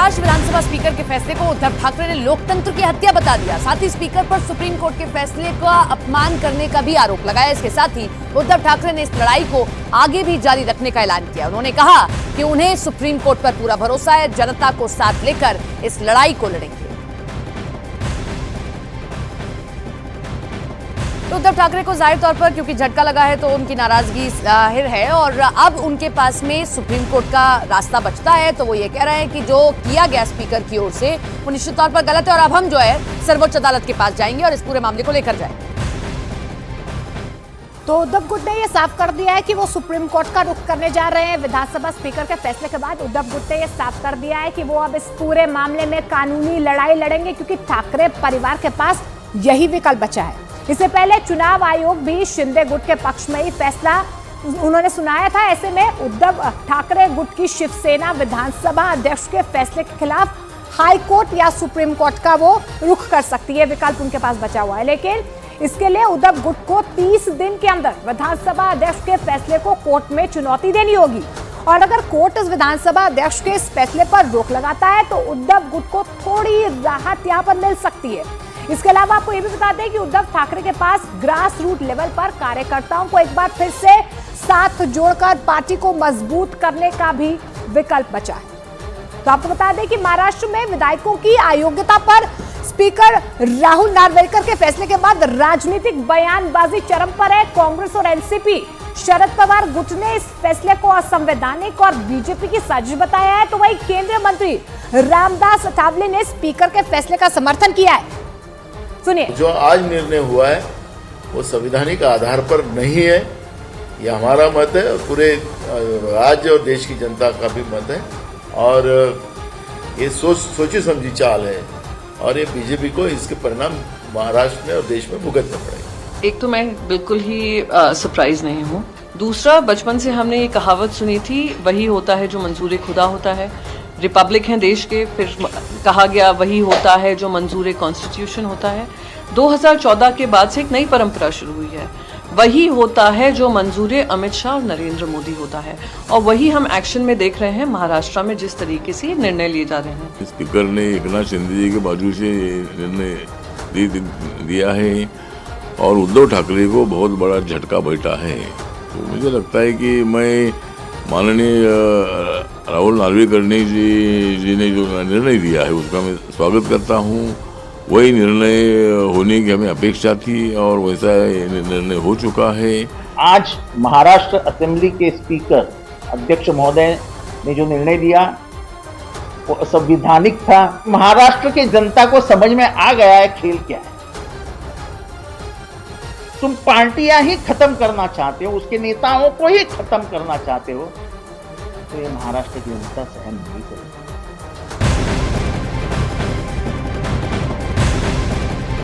महाराष्ट्र विधानसभा speaker के फैसले को उद्धव ठाकरे ने लोकतंत्र की हत्या बता दिया। साथ ही स्पीकर पर सुप्रीम कोर्ट के फैसले का अपमान करने का भी आरोप लगाया। इसके साथ ही उद्धव ठाकरे ने इस लड़ाई को आगे भी जारी रखने का ऐलान किया। उन्होंने कहा कि उन्हें सुप्रीम कोर्ट पर पूरा भरोसा है, जनता को साथ लेकर इस लड़ाई को लड़ेंगे। तो उद्धव ठाकरे को जाहिर तौर पर क्योंकि झटका लगा है तो उनकी नाराजगी जाहिर है और अब उनके पास में सुप्रीम कोर्ट का रास्ता बचता है। तो वो ये कह रहे हैं कि जो किया गया स्पीकर की ओर से वो निश्चित तौर पर गलत है और अब हम जो है सर्वोच्च अदालत के पास जाएंगे और इस पूरे मामले को लेकर जाएंगे। तो उद्धव गुट ने यह साफ कर दिया है कि वो सुप्रीम कोर्ट का रुख करने जा रहे हैं। विधानसभा स्पीकर के फैसले के बाद उद्धव गुट ने यह साफ कर दिया है कि वो अब इस पूरे मामले में कानूनी लड़ाई लड़ेंगे क्योंकि ठाकरे परिवार के पास यही विकल्प बचा है। इससे पहले चुनाव आयोग भी शिंदे गुट के पक्ष में ही फैसला उन्होंने सुनाया था। ऐसे में उद्धव ठाकरे गुट की शिवसेना विधानसभा अध्यक्ष के फैसले के खिलाफ हाई कोर्ट या सुप्रीम कोर्ट का वो रुख कर सकती है। विकल्प उनके पास बचा हुआ है, लेकिन इसके लिए उद्धव गुट को 30 दिन के अंदर विधानसभा अध्यक्ष के फैसले को कोर्ट में चुनौती देनी होगी। और अगर कोर्ट इस विधानसभा अध्यक्ष के इस फैसले पर रोक लगाता है तो उद्धव गुट को थोड़ी राहत यहाँ पर मिल सकती है। इसके अलावा आपको यह भी बता दें कि उद्धव ठाकरे के पास ग्रास रूट लेवल पर कार्यकर्ताओं को एक बार फिर से साथ जोड़कर पार्टी को मजबूत करने का भी विकल्प बचा है। तो आपको बता दें कि महाराष्ट्र में विधायकों की अयोग्यता पर स्पीकर राहुल नार्वेकर के फैसले के बाद राजनीतिक बयानबाजी चरम पर है। कांग्रेस और एनसीपी शरद पवार गुट ने इस फैसले को असंवैधानिक और बीजेपी की साजिश बताया है। तो वही केंद्रीय मंत्री रामदास अठावले ने स्पीकर के फैसले का समर्थन किया है। सुनिए, जो आज निर्णय हुआ है वो संवैधानिक आधार पर नहीं है, ये हमारा मत है और पूरे राज्य और देश की जनता का भी मत है और ये सोची समझी चाल है और ये बीजेपी को इसके परिणाम महाराष्ट्र में और देश में भुगतना पड़ेगा। एक तो मैं बिल्कुल ही सरप्राइज नहीं हूँ। दूसरा, बचपन से हमने ये कहावत सुनी थी, वही होता है जो मंजूर खुदा होता है। रिपब्लिक हैं देश के, फिर कहा गया वही होता है जो मंजूर कॉन्स्टिट्यूशन होता है। 2014 के बाद से एक नई परंपरा शुरू हुई है, वही होता है जो मंजूर अमित शाह और नरेंद्र मोदी होता है। और वही हम एक्शन में देख रहे हैं महाराष्ट्र में, जिस तरीके से निर्णय लिए जा रहे हैं। स्पीकर ने एकनाथ शिंदे जी के बाजू से निर्णय दिया है और उद्धव ठाकरे को बहुत बड़ा झटका बैठा है। तो मुझे लगता है कि मैं माननीय राहुल नार्वेकर जी ने जो निर्णय दिया है उसका मैं स्वागत करता हूँ। वही निर्णय होने की हमें अपेक्षा थी और वैसा निर्णय हो चुका है। आज महाराष्ट्र असेंबली के स्पीकर अध्यक्ष महोदय ने जो निर्णय दिया वो असंवैधानिक था। महाराष्ट्र की जनता को समझ में आ गया है खेल क्या है। तुम पार्टियां ही खत्म करना चाहते हो, उसके नेताओं को ही खत्म करना चाहते हो, तो ये महाराष्ट्र की जनता सहन नहीं करेगी।